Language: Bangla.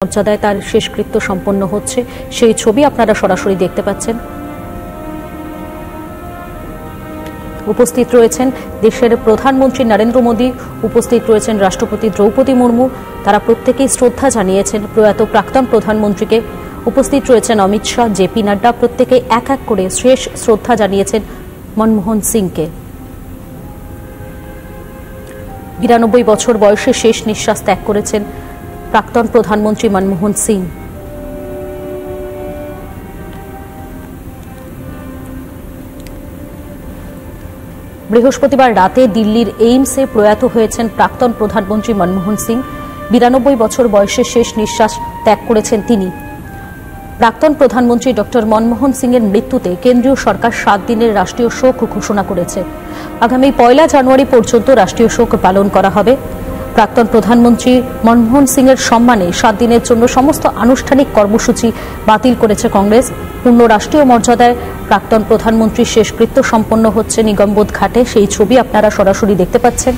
মর্যাদায় তার শেষকৃত্য সম্পন্ন হচ্ছে সেই ছবি আপনারা সরাসরি দেখতে পাচ্ছেন। উপস্থিত রয়েছেন দেশের প্রধানমন্ত্রী নরেন্দ্র মোদী, উপস্থিত রয়েছেন রাষ্ট্রপতি দ্রৌপদী মুর্মু। তারা প্রত্যেকেই শ্রদ্ধা জানিয়েছেন প্রয়াত প্রাক্তন প্রধানমন্ত্রীকে। উপস্থিত রয়েছেন অমিত শাহ, জেপি নাড্ডা। প্রত্যেকে এক এক করে শেষ শ্রদ্ধা জানিয়েছেন মনমোহন সিংকে। 92 বছর বয়সে শেষ নিঃশ্বাস ত্যাগ করেছেন প্রাক্তন প্রধানমন্ত্রী মনমোহন সিং। বৃহস্পতিবার রাতে দিল্লির এইমসে প্রয়াত হয়েছেন প্রাক্তন প্রধানমন্ত্রী মনমোহন সিং। 92 বছর বয়সে শেষ নিঃশ্বাস ত্যাগ করেছেন তিনি। প্রাক্তন প্রধানমন্ত্রী ডক্টর মনমোহন সিং এর মৃত্যুতে কেন্দ্রীয় সরকার 7 দিনের রাষ্ট্রীয় শোক ঘোষণা করেছে। আগামী 1 জানুয়ারি পর্যন্ত রাষ্ট্রীয় শোক পালন করা হবে। প্রাক্তন প্রধানমন্ত্রী মনমোহন সিং এর সম্মানে 7 দিনের জন্য সমস্ত আনুষ্ঠানিক কর্মসূচি বাতিল করেছে কংগ্রেস। পূর্ণ রাষ্ট্রীয় মর্যাদায় প্রাক্তন প্রধানমন্ত্রীর শেষকৃত্য সম্পন্ন হচ্ছে নিগমবোধ ঘাটে। সেই ছবি আপনারা সরাসরি দেখতে পাচ্ছেন।